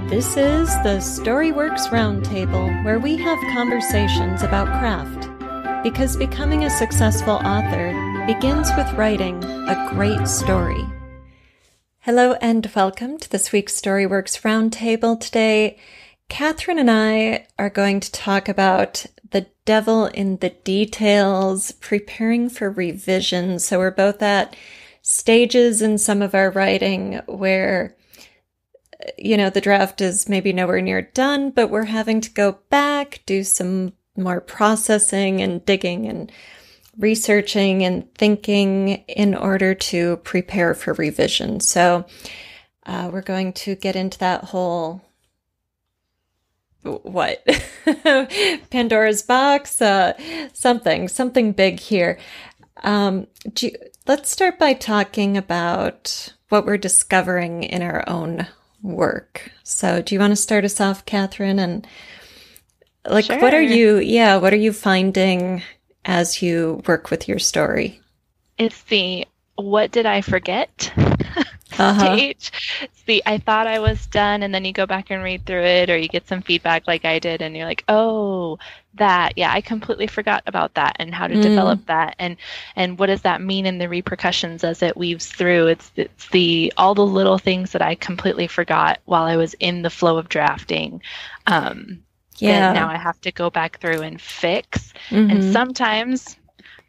This is the Storyworks Roundtable, where we have conversations about craft. Because becoming a successful author begins with writing a great story. Hello and welcome to this week's Storyworks Roundtable. Today, Kathryn and I are going to talk about the devil in the details, preparing for revision. So we're both at stages in some of our writing where the draft is maybe nowhere near done, but we're having to go back, do some more processing and digging and researching and thinking in order to prepare for revision. So we're going to get into that whole, Pandora's box, something big here. Let's start by talking about what we're discovering in our own work. So do you want to start us off, Kathryn? And Sure. what are you finding as you work with your story? It's the what did I forget stage. It's the I thought I was done, and then you go back and read through it, or you get some feedback like I did, and you're like, oh, that, yeah, I completely forgot about that and how to develop that, and what does that mean in the repercussions as it weaves through. It's the all the little things that I completely forgot while I was in the flow of drafting. That now I have to go back through and fix. And sometimes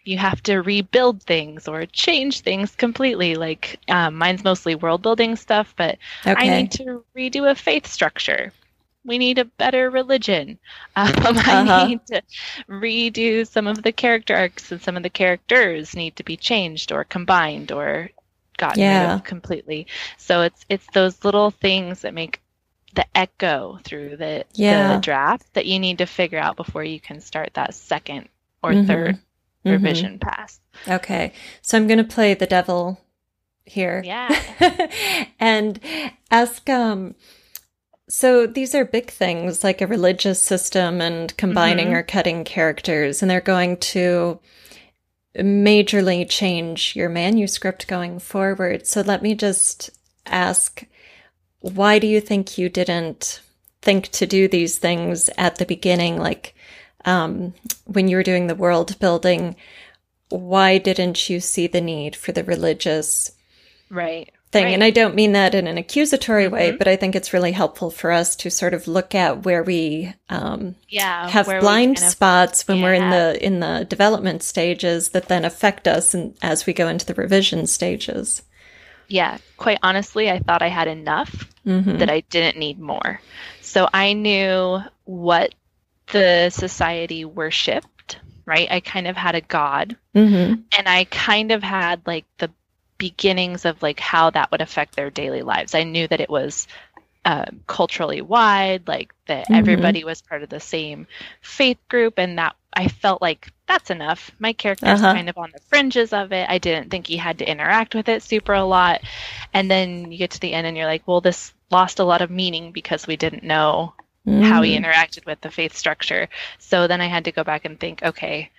you have to rebuild things or change things completely. Like mine's mostly world building stuff, but I need to redo a faith structure. We need a better religion. I need to redo some of the character arcs, and some of the characters need to be changed or combined or gotten rid of completely. So it's those little things that make the echo through the draft that you need to figure out before you can start that second or third revision pass. Okay. So I'm going to play the devil here. Yeah. And ask, so these are big things like a religious system and combining or cutting characters, and they're going to majorly change your manuscript going forward. So let me just ask, why do you think you didn't think to do these things at the beginning? Like, when you were doing the world building, why didn't you see the need for the religious thing? Right. And I don't mean that in an accusatory way, but I think it's really helpful for us to sort of look at where we have blind spots when we're in the development stages that then affect us as we go into the revision stages. Yeah, quite honestly, I thought I had enough that I didn't need more. So I knew what the society worshipped, right? I kind of had a god, and I kind of had like the beginnings of like how that would affect their daily lives. I knew that it was culturally wide, like that everybody was part of the same faith group, and that I felt like that's enough. My character's kind of on the fringes of it. I didn't think he had to interact with it super a lot. And then you get to the end and you're like, well, this lost a lot of meaning because we didn't know how he interacted with the faith structure. So then I had to go back and think, okay,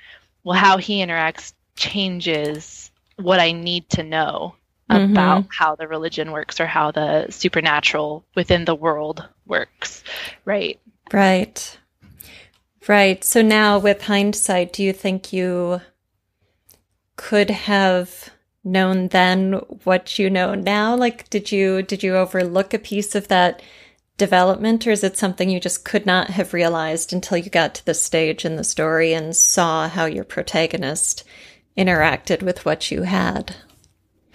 well, how he interacts changes what I need to know about how the religion works or how the supernatural within the world works, right? Right. So now with hindsight, do you think you could have known then what you know now? Like, did you overlook a piece of that development, or is it something you just could not have realized until you got to the stage in the story and saw how your protagonist interacted with what you had?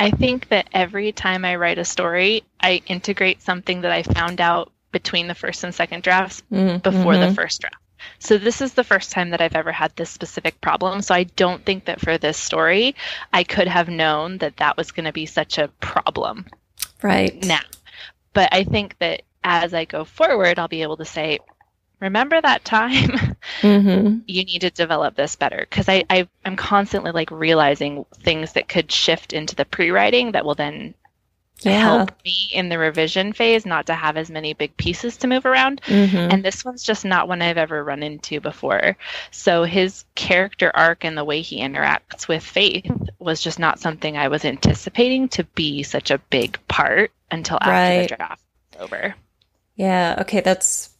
I think that every time I write a story, I integrate something that I found out between the first and second drafts before the first draft. So this is the first time that I've ever had this specific problem. So I don't think that for this story, I could have known that that was going to be such a problem right now. But I think that as I go forward, I'll be able to say, remember that time? You need to develop this better. Because I'm constantly like realizing things that could shift into the pre-writing that will then help me in the revision phase not to have as many big pieces to move around. And this one's just not one I've ever run into before. So his character arc and the way he interacts with Faith was just not something I was anticipating to be such a big part until after the draft was over. Yeah. Okay. That's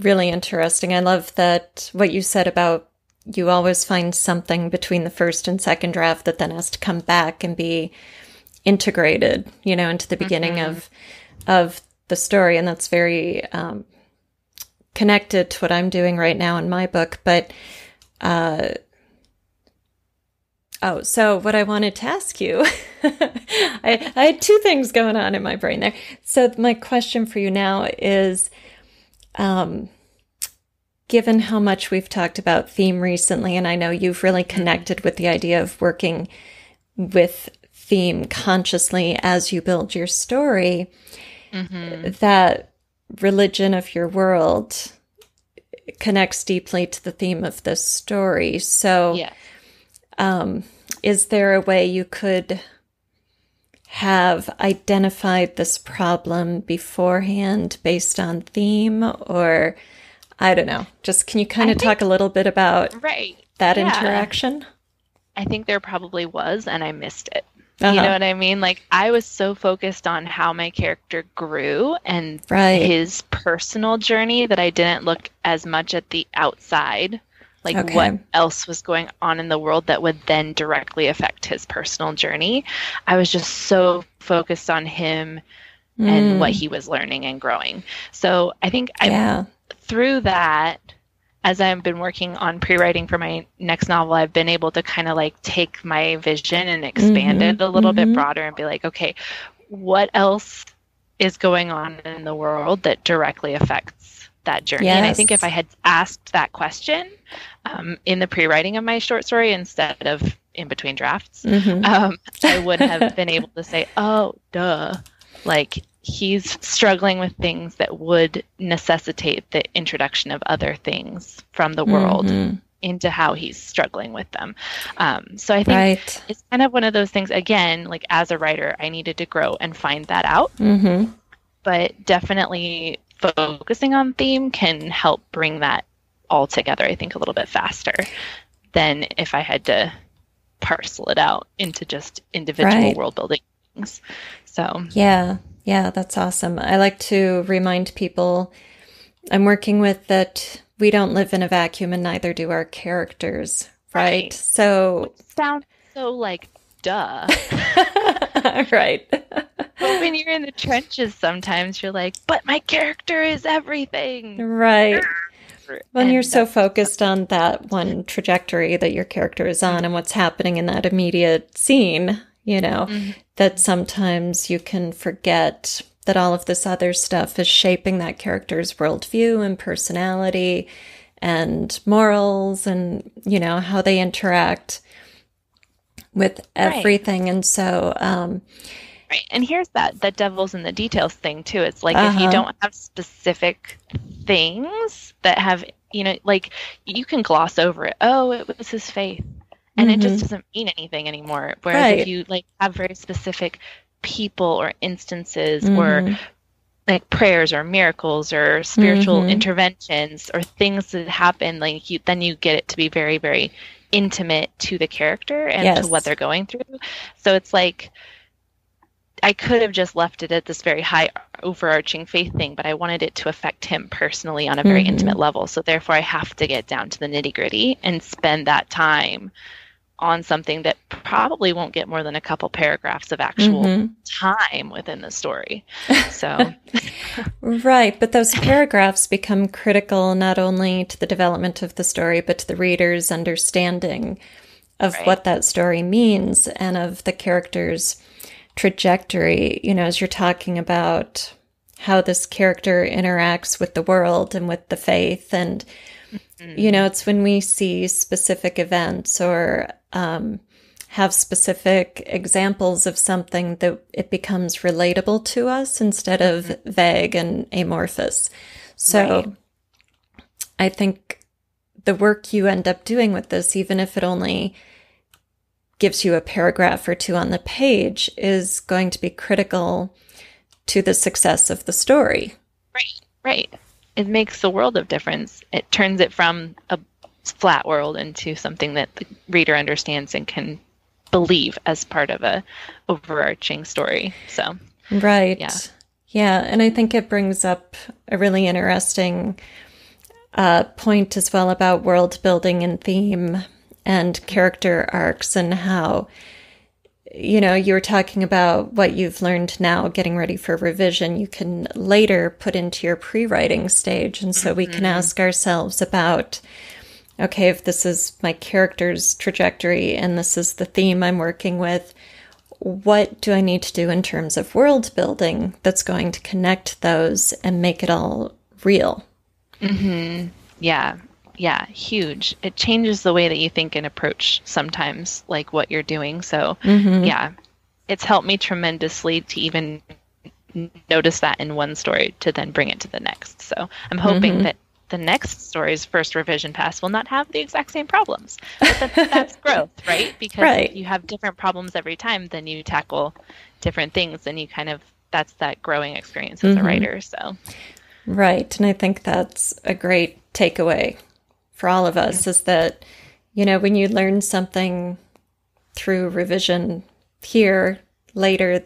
really interesting. I love that what you said about you always find something between the first and second draft that then has to come back and be integrated, into the beginning of the story. And that's very connected to what I'm doing right now in my book. But so what I wanted to ask you, I had two things going on in my brain there. So my question for you now is, given how much we've talked about theme recently, and I know you've really connected with the idea of working with theme consciously as you build your story, that religion of your world connects deeply to the theme of this story. So, yeah. Is there a way you could have identified this problem beforehand based on theme, or I don't know, just can you kind of talk a little bit about that interaction? I think there probably was, and I missed it. You know what I mean? Like, I was so focused on how my character grew and his personal journey that I didn't look as much at the outside, like what else was going on in the world that would then directly affect his personal journey. I was just so focused on him and what he was learning and growing. So I think through that, as I've been working on pre-writing for my next novel, I've been able to kind of like take my vision and expand it a little bit broader and be like, okay, what else is going on in the world that directly affects that journey? And I think if I had asked that question in the pre-writing of my short story instead of in between drafts, I would have been able to say, oh, duh, like, he's struggling with things that would necessitate the introduction of other things from the world into how he's struggling with them. So I think it's kind of one of those things, again, like as a writer, I needed to grow and find that out. But definitely focusing on theme can help bring that all together, I think, a little bit faster than if I had to parcel it out into just individual world building things. So yeah, that's awesome. I like to remind people I'm working with that we don't live in a vacuum and neither do our characters, right? So it sounds so like, duh. Right. But when you're in the trenches, sometimes you're like, but my character is everything. Right. When you're so focused on that one trajectory that your character is on and what's happening in that immediate scene, that sometimes you can forget that all of this other stuff is shaping that character's worldview and personality and morals and, how they interact with everything. And so, and here's that devil's in the details thing too. It's like, if you don't have specific things that have, like, you can gloss over it. Oh, it was his faith. And it just doesn't mean anything anymore. Whereas if you like have very specific people or instances or like prayers or miracles or spiritual interventions or things that happen, like then you get it to be very, very intimate to the character and to what they're going through. So it's like, I could have just left it at this very high overarching faith thing, but I wanted it to affect him personally on a very intimate level. So therefore I have to get down to the nitty gritty and spend that time on something that probably won't get more than a couple paragraphs of actual time within the story. So, right. But those paragraphs become critical not only to the development of the story, but to the reader's understanding of what that story means and of the character's trajectory, as you're talking about how this character interacts with the world and with the faith. And, it's when we see specific events or have specific examples of something that it becomes relatable to us instead of vague and amorphous. So I think the work you end up doing with this, even if it only gives you a paragraph or two on the page, is going to be critical to the success of the story. Right. It makes a world of difference. It turns it from a flat world into something that the reader understands and can believe as part of a overarching story. So, Yeah, and I think it brings up a really interesting point as well about world building and theme and character arcs, and how, you know, you were talking about what you've learned now, getting ready for revision, you can later put into your pre-writing stage. And so we can ask ourselves about, okay, if this is my character's trajectory and this is the theme I'm working with, what do I need to do in terms of world building that's going to connect those and make it all real? Mm-hmm. Yeah. Yeah. Huge. It changes the way that you think and approach sometimes, like what you're doing. So yeah, it's helped me tremendously to even notice that in one story to then bring it to the next. So I'm hoping that the next story's first revision pass will not have the exact same problems. But that's growth, right? Because if you have different problems every time, then you tackle different things, and you kind of, that's that growing experience as a writer. So, right. And I think that's a great takeaway for all of us, is that, you know, when you learn something through revision here, later,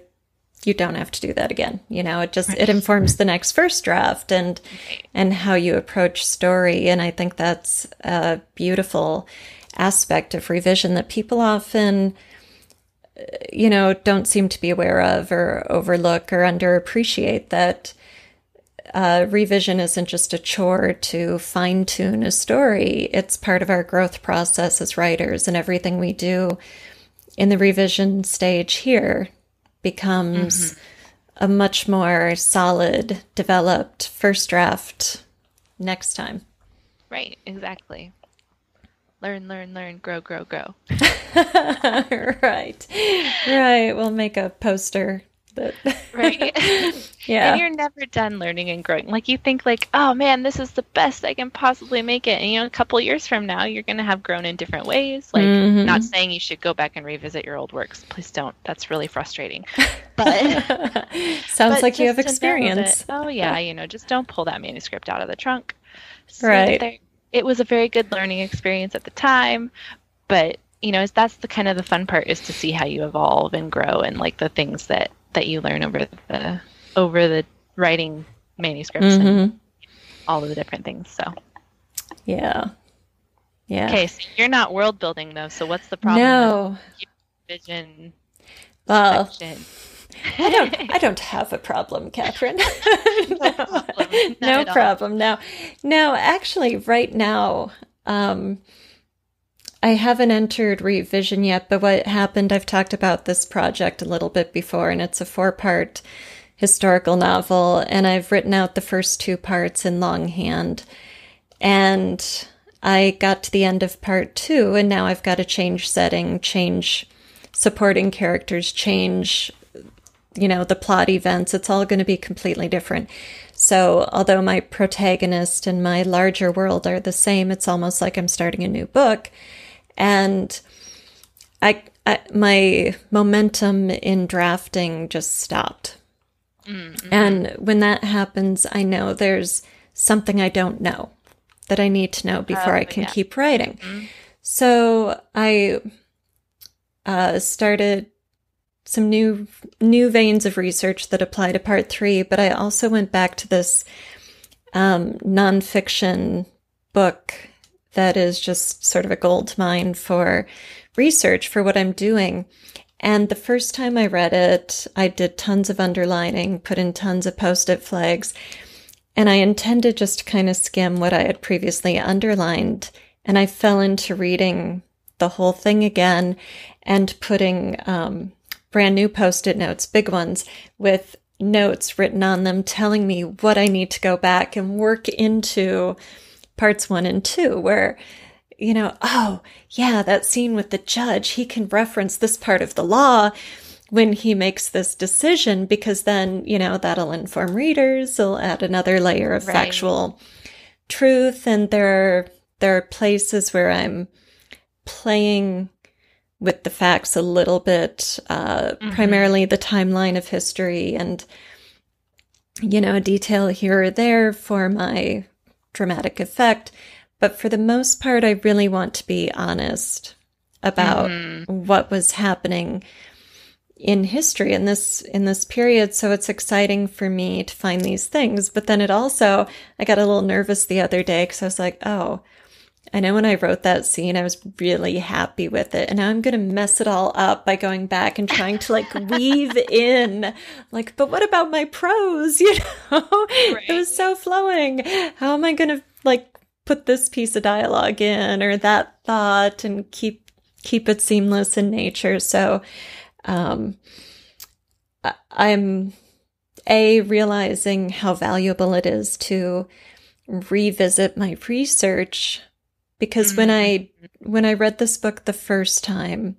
you don't have to do that again. You know, it just, it informs the next first draft and how you approach story. And I think that's a beautiful aspect of revision that people often, you know, don't seem to be aware of or overlook or underappreciate, that revision isn't just a chore to fine tune a story. It's part of our growth process as writers, and everything we do in the revision stage here becomes a much more solid, developed first draft next time. Right, exactly. Learn, learn, learn, grow, grow, grow. Right. We'll make a poster. Right. Yeah. And you're never done learning and growing. Like, you think like, oh man, this is the best I can possibly make it. And, you know, a couple years from now, you're going to have grown in different ways. Like, not saying you should go back and revisit your old works. Please don't. That's really frustrating. But sounds like you have experience. Oh yeah. You know, just don't pull that manuscript out of the trunk. Right. It was a very good learning experience at the time, but, you know, that's the kind of the fun part, is to see how you evolve and grow, and like the things that you learn over the writing manuscripts and all of the different things. So yeah. Okay, so you're not world building though, so what's the problem? No. With vision section? I don't have a problem, Kathryn. No problem. No, actually right now, I haven't entered revision yet, but what happened, I've talked about this project a little bit before, and it's a 4-part historical novel, and I've written out the first 2 parts in longhand, and I got to the end of part 2, and now I've got to change setting, change supporting characters, change, you know, the plot events. It's all going to be completely different. So although my protagonist and my larger world are the same, it's almost like I'm starting a new book. And my momentum in drafting just stopped. And when that happens, I know there's something I don't know that I need to know before I can keep writing. So I started some new veins of research that apply to part 3, but I also went back to this nonfiction book that is just sort of a gold mine for research for what I'm doing. And the first time I read it, I did tons of underlining, put in tons of post-it flags, and I intended just to kind of skim what I had previously underlined. And I fell into reading the whole thing again and putting brand new post-it notes, big ones, with notes written on them telling me what I need to go back and work into parts 1 and 2, where, you know, oh yeah, that scene with the judge, he can reference this part of the law when he makes this decision, because then, you know, that'll inform readers. It'll add another layer of factual truth. And there are places where I'm playing with the facts a little bit, primarily the timeline of history and, you know, a detail here or there for my dramatic effect. But for the most part, I really want to be honest about what was happening, in history in this period. So it's exciting for me to find these things. But then I got a little nervous the other day because I was like, oh, I know when I wrote that scene, I was really happy with it. And now I'm going to mess it all up by going back and trying to like weave in like, but what about my prose? Right. It was so flowing. How am I going to like put this piece of dialogue in or that thought and keep it seamless in nature? So, I'm realizing how valuable it is to revisit my research, because when I read this book the first time,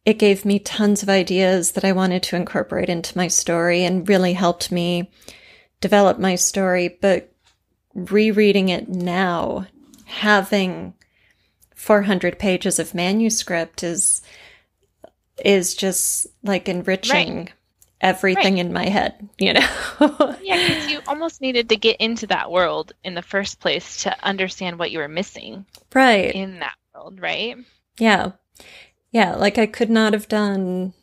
it gave me tons of ideas that I wanted to incorporate into my story and really helped me develop my story. But rereading it now, having 400 pages of manuscript is just like enriching everything in my head, Yeah, because you almost needed to get into that world in the first place to understand what you were missing in that world, right? Yeah. Like I could not have done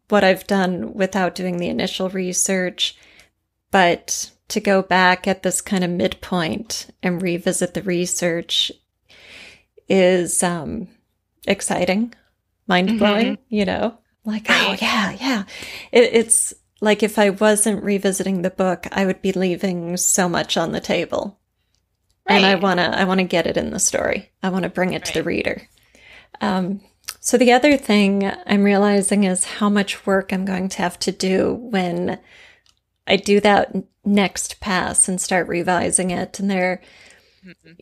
what I've done without doing the initial research, but to go back at this kind of midpoint and revisit the research is exciting. Mind-blowing, like, oh, yeah. It's like if I wasn't revisiting the book, I would be leaving so much on the table. Right. And I want to get it in the story. I want to bring it to the reader. So the other thing I'm realizing is how much work I'm going to have to do when I do that next pass and start revising it. And there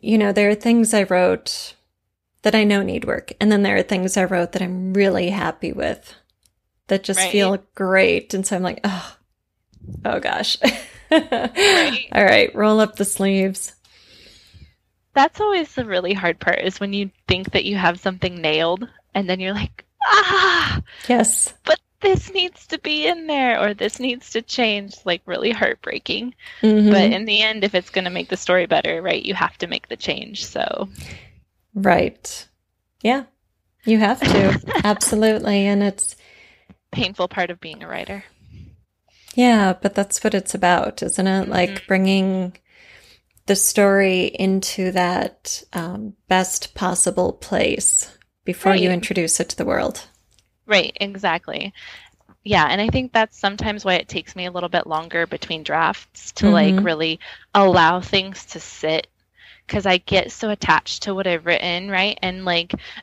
are things I wrote that I know need work. And then there are things I wrote that I'm really happy with that just feel great. And so I'm like, oh gosh. All right, roll up the sleeves. That's always the really hard part, is when you think that you have something nailed and then you're like, yes, but this needs to be in there or this needs to change. Like really heartbreaking. But in the end, if it's going to make the story better, you have to make the change. So right. Yeah, you have to. Absolutely. And it's painful part of being a writer. Yeah, but that's what it's about, isn't it? Like bringing the story into that best possible place before you introduce it to the world. Right, exactly. Yeah, and I think that's sometimes why it takes me a little bit longer between drafts to really allow things to sit. Because I get so attached to what I've written, right? And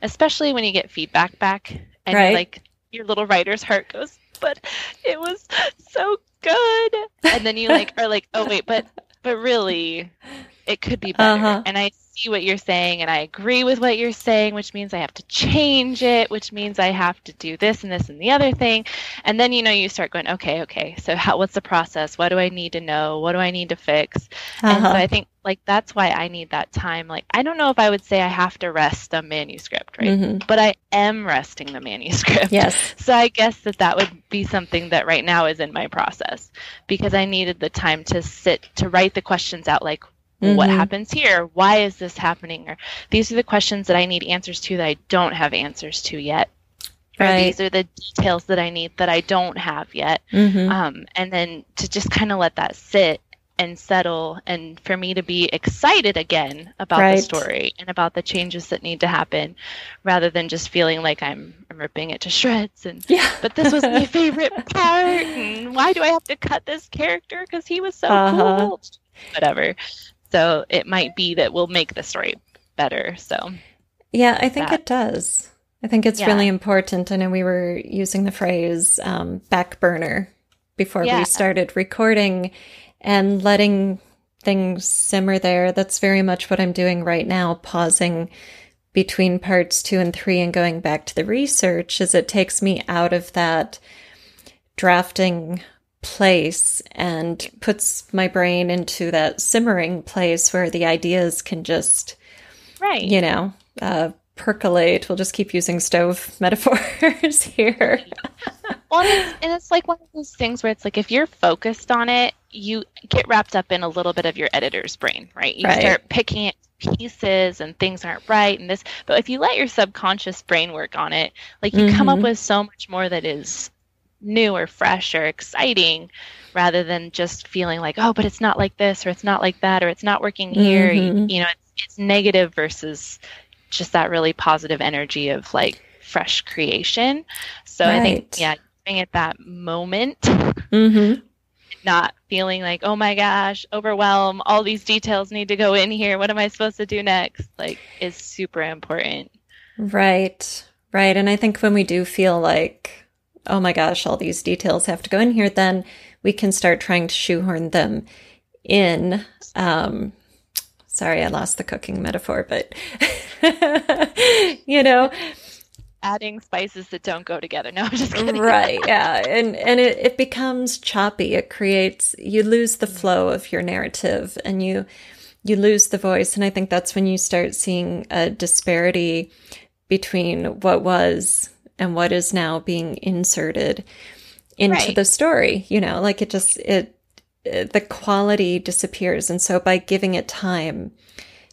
especially when you get feedback back and your little writer's heart goes, but it was so good. And then you are like, oh wait, but really it could be better. And I see what you're saying and I agree with what you're saying, which means I have to change it, which means I have to do this and this and the other thing. And then, you start going, okay. So what's the process? What do I need to know? What do I need to fix? And so I think that's why I need that time. I don't know if I would say I have to rest a manuscript, right? But I am resting the manuscript. Yes. So I guess that would be something that right now is in my process, because I needed the time to sit, to write the questions out, what happens here? Why is this happening? Or these are the questions that I need answers to that I don't have answers to yet. Or these are the details that I need that I don't have yet. And then to just kind of let that sit and settle, and for me to be excited again about the story and about the changes that need to happen, rather than just feeling like I'm ripping it to shreds and but this was my favorite part, and why do I have to cut this character because he was so cool? Whatever. So it might be that we'll make the story better. So yeah, I think it does. I think it's really important. I know we were using the phrase back burner before we started recording, and letting things simmer there. That's very much what I'm doing right now, pausing between parts 2 and 3 and going back to the research, as it takes me out of that drafting place and puts my brain into that simmering place where the ideas can just, percolate. We'll just keep using stove metaphors here. Well, and it's like one of those things where it's like if you're focused on it, you get wrapped up in a little bit of your editor's brain, right? You start picking it to pieces and things aren't right and this. But if you let your subconscious brain work on it, like you come up with so much more that is new or fresh or exciting rather than just feeling like, oh, but it's not like this or it's not like that or it's not working here. You know, it's negative versus just that really positive energy of like fresh creation. So I think, yeah, giving it that moment, not feeling like, oh my gosh, overwhelm, all these details need to go in here. What am I supposed to do next? Like, is super important. Right. And I think when we do feel like, oh my gosh, all these details have to go in here, then we can start trying to shoehorn them in. Sorry, I lost the cooking metaphor, but you know, adding spices that don't go together. No, I'm just kidding. Right, yeah. And it becomes choppy. It creates, you lose the flow of your narrative and you lose the voice. And I think that's when you start seeing a disparity between what was and what is now being inserted into the story. You know, like the quality disappears. And so by giving it time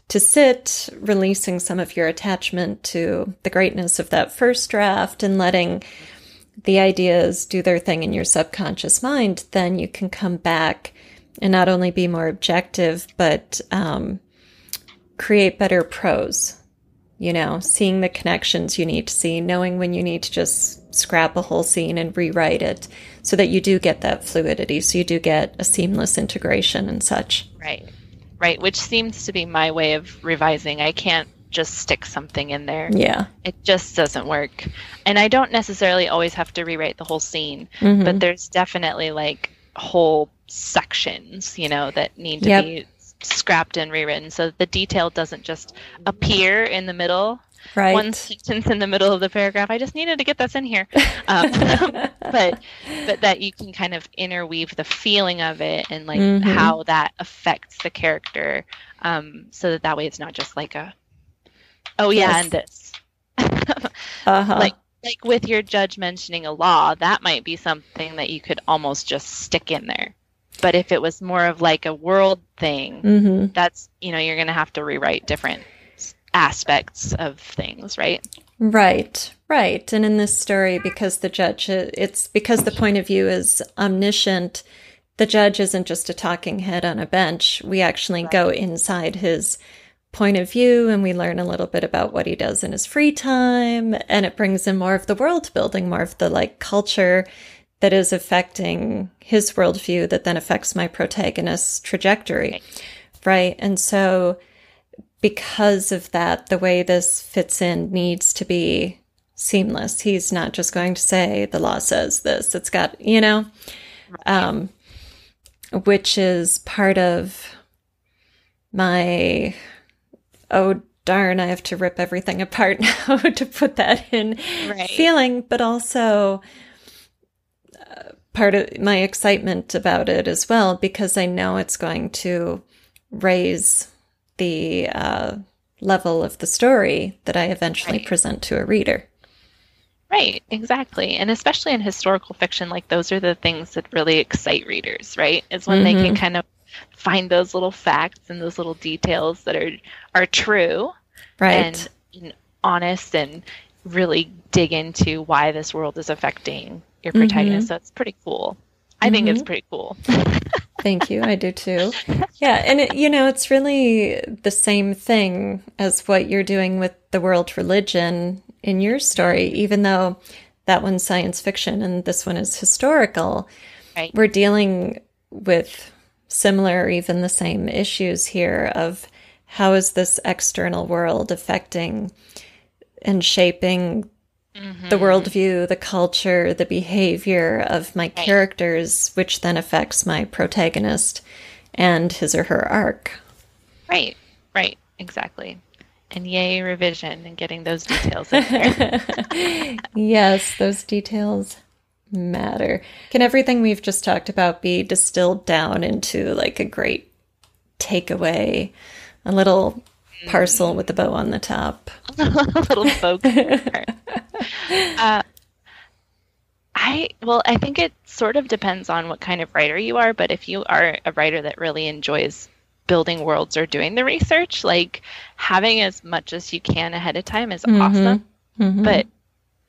to sit, releasing some of your attachment to the greatness of that first draft and letting the ideas do their thing in your subconscious mind, then you can come back and not only be more objective, but create better prose, you know, seeing the connections you need to see, knowing when you need to just scrap a whole scene and rewrite it so that you do get that fluidity, so you do get a seamless integration and such. Right, which seems to be my way of revising. I can't just stick something in there. Yeah. It just doesn't work. And I don't necessarily always have to rewrite the whole scene, but there's definitely like whole sections, you know, that need to be scrapped and rewritten so that the detail doesn't just appear in the middle. Right. One sentence in the middle of the paragraph. I just needed to get this in here. But that you can kind of interweave the feeling of it and like how that affects the character, so that way it's not just like a, oh yeah, and this. Like with your judge mentioning a law, that might be something that you could almost just stick in there. But if it was more of like a world thing, that's, you know, you're going to have to rewrite different aspects of things, right? Right. And in this story, because the judge, it's because the point of view is omniscient, the judge isn't just a talking head on a bench. We actually go inside his point of view and we learn a little bit about what he does in his free time, and it brings in more of the world building, more of the like culture that is affecting his worldview that then affects my protagonist's trajectory. Right. And so because of that, the way this fits in needs to be seamless. He's not just going to say, the law says this. It's got, you know, which is part of my, oh, darn, I have to rip everything apart now to put that in feeling, but also part of my excitement about it as well, because I know it's going to raise the level of the story that I eventually present to a reader. Right, exactly. And especially in historical fiction, like those are the things that really excite readers, right? Is when they can kind of find those little facts and those little details that are true, and honest, and really dig into why this world is affecting your protagonist. So it's pretty cool. I think it's pretty cool. Thank you. I do too. Yeah. And it's really the same thing as what you're doing with the world religion in your story, even though that one's science fiction and this one is historical. Right. We're dealing with similar or even the same issues here of how is this external world affecting and shaping the worldview, the culture, the behavior of my characters, which then affects my protagonist and his or her arc. Right, exactly. And yay, revision and getting those details in there. Yes, those details matter. Can everything we've just talked about be distilled down into like a great takeaway, a little parcel with a bow on the top? A little focus. I think it sort of depends on what kind of writer you are, but if you are a writer that really enjoys building worlds or doing the research, like having as much as you can ahead of time is awesome. Mm-hmm. But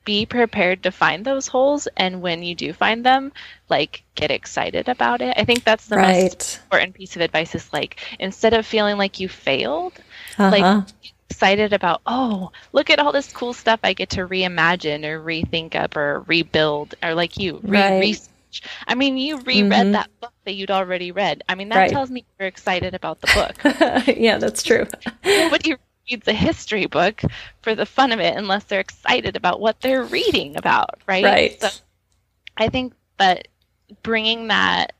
be prepared to find those holes, and when you do find them, like get excited about it. I think that's the most important piece of advice is like instead of feeling like you failed, like excited about, oh, look at all this cool stuff I get to reimagine or rethink up or rebuild, or like you research. I mean, you reread that book that you'd already read. I mean, that tells me you're excited about the book. Yeah, that's true. Nobody reads a history book for the fun of it unless they're excited about what they're reading about, right? Right. So I think that bringing that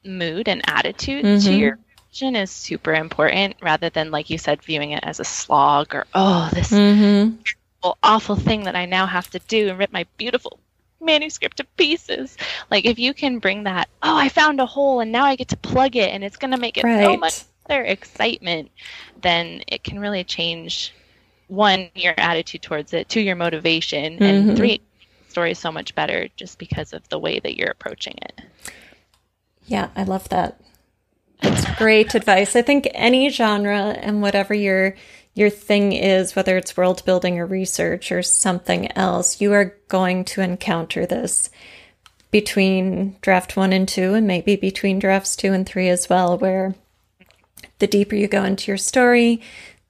mood and attitude to your revision is super important, rather than, like you said, viewing it as a slog or, oh, this terrible, awful thing that I now have to do and rip my beautiful manuscript to pieces. Like if you can bring that, oh, I found a hole and now I get to plug it and it's going to make it so much better excitement, then it can really change, one, your attitude towards it, two, your motivation, and three, the story is so much better just because of the way that you're approaching it. Yeah, I love that. That's great advice. I think any genre and whatever your thing is, whether it's world building or research or something else, you are going to encounter this between draft 1 and 2, and maybe between drafts 2 and 3 as well, where the deeper you go into your story,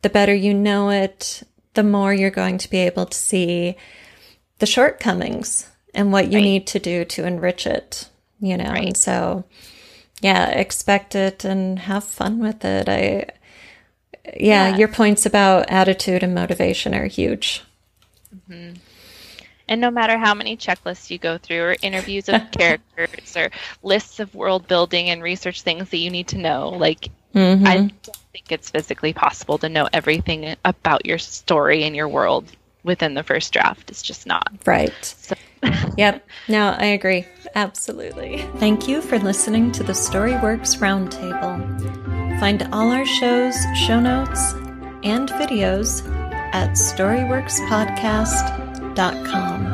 the better you know it, the more you're going to be able to see the shortcomings and what you need to do to enrich it, you know? And so, yeah, expect it and have fun with it. Your points about attitude and motivation are huge. And no matter how many checklists you go through, or interviews of characters, or lists of world building and research things that you need to know, like I don't think it's physically possible to know everything about your story and your world within the first draft. It's just not. Right. So. Yep. No, I agree. Absolutely. Thank you for listening to the Storyworks Roundtable. Find all our shows, show notes, and videos at storyworkspodcast.com.